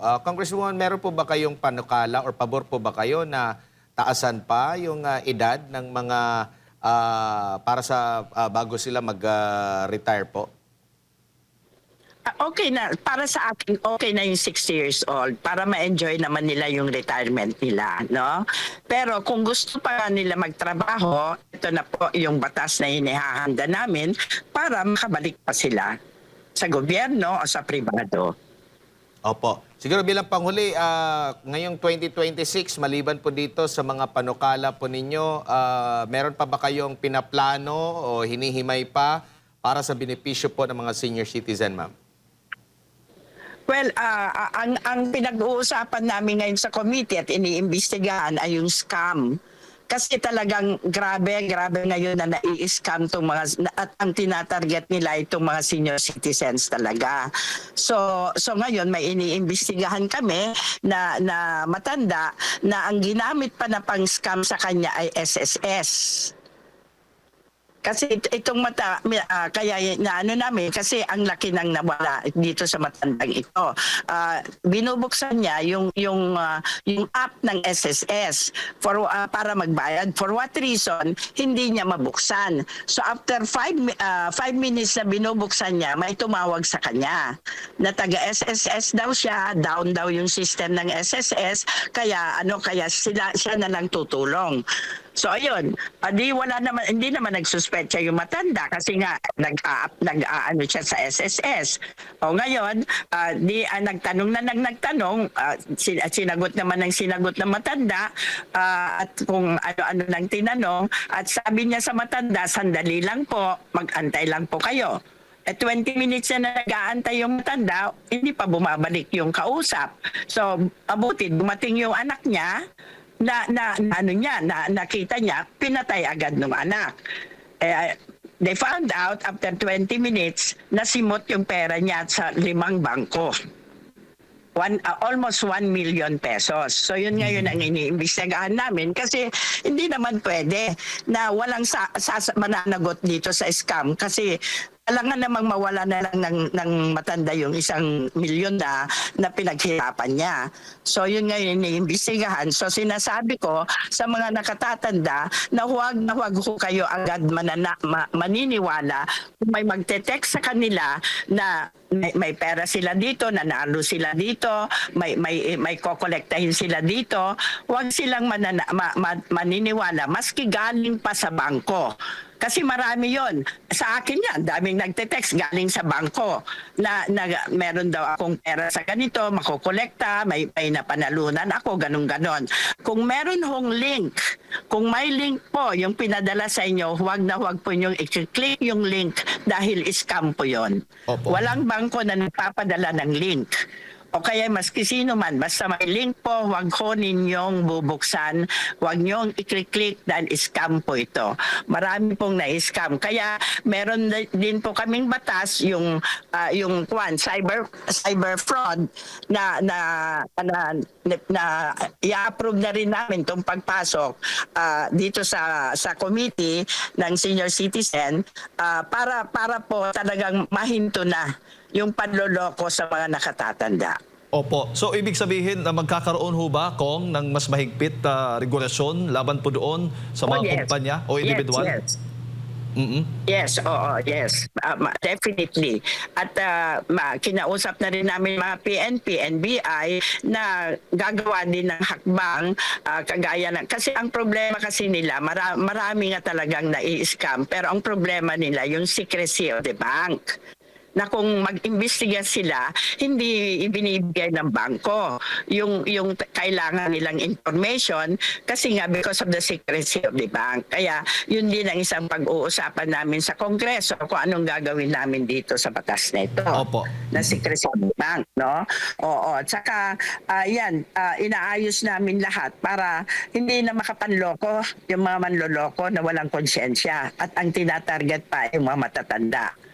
Congresswoman, meron po ba kayong panukala or pabor po ba kayo na taasan pa yung edad ng mga para sa bago sila mag-retire po? Okay na, para sa akin, okay na yung 60 years old para ma-enjoy naman nila yung retirement nila, no? Pero kung gusto pa nila magtrabaho, ito na po yung batas na inihahanda namin para makabalik pa sila sa gobyerno o sa pribado. Opo. Siguro bilang panghuli, ngayong 2026, maliban po dito sa mga panukala po ninyo, meron pa ba kayong pinaplano o hinihimay pa para sa benepisyo po ng mga senior citizen, ma'am? Well, ang pinag-uusapan namin ngayon sa committee at iniimbestigahan ay yung scam. Kasi talagang grabe ngayon na nai-scam itong mga, at ang tinatarget nila itong mga senior citizens talaga. So ngayon may iniimbestigahan kami na matanda na ang ginamit pa na pang-scam sa kanya ay SSS. Kasi itong kaya na ano namin, kasi ang laki nang nawala dito sa matandang ito. Binubuksan niya yung app ng SSS para magbayad. For what reason? Hindi niya mabuksan. So after 5 minutes na binubuksan niya, may tumawag sa kanya na taga SSS daw siya, down daw yung system ng SSS, kaya siya na lang tutulong. So ayun, hindi naman nagsuspecha yung matanda kasi nga nag-aano siya sa SSS. O ngayon, nagtanong sinagot naman ng matanda at kung ano-ano lang tinanong at sabi niya sa matanda, sandali lang po, mag-antay lang po kayo. 20 minutes na nag-aantay yung matanda, hindi pa bumabalik yung kausap. So, abuti, dumating yung anak niya, nakita niya, pinatay agad ng anak. They found out after 20 minutes, nasimot yung pera niya sa 5 bangko. Almost 1 million pesos. So yun ngayon ang iniimbestigahan namin kasi hindi naman pwede na walang mananagot dito sa scam kasi alangan namang mawala na lang ng matanda yung 1 milyon na pinaghirapan niya. So yun ngayon iniimbestigahan. So sinasabi ko sa mga nakatatanda na huwag ho kayo agad maniniwala kung may magte-text sa kanila na may pera sila dito, nanalo sila dito, may kokolektahin sila dito. Huwag silang maniniwala maski galing pa sa bangko. Kasi marami yon. Sa akin yan, daming nagte-text galing sa bangko na meron daw akong pera sa ganito, makokolekta, may napanalunan ako, ganun-ganon. Kung meron hong link, kung may link po yung pinadala sa inyo, huwag po yung i-click yung link dahil scam po yon. Walang bangko na nagpapadala ng link. O kaya maski sino man, basta may link po, huwag ho ninyong bubuksan, huwag nyong i-click dahil scam po ito. Marami pong na-scam. Kaya meron din po kaming batas, yung cyber fraud na i-approve na rin namin itong pagpasok dito sa committee ng senior citizen para po talagang mahinto na yung panloloko sa mga nakatatanda. Opo. So, ibig sabihin na magkakaroon ho ba, Kong, ng mas mahigpit regulasyon laban po doon sa mga kumpanya o individual? Yes. Yes, yes. Definitely. At kinausap na rin namin mga PNP, NBI na gagawa din ng hakbang kagaya ng... Kasi ang problema kasi nila, marami nga talagang nai-scam. Pero ang problema nila, yung secrecy of the bank. Na kung mag-imbestiga sila, hindi ibinibigay ng bangko yung kailangan nilang information kasi nga because of the secrecy of the bank. Kaya yun din ang isang pag-uusapan namin sa Kongreso kung anong gagawin namin dito sa batas na ito. Opo. Na secrecy of the bank, no? Oo. At saka, inaayos namin lahat para hindi na makapanloko yung mga manloloko na walang konsyensya at ang tinatarget pa yung mga matatanda.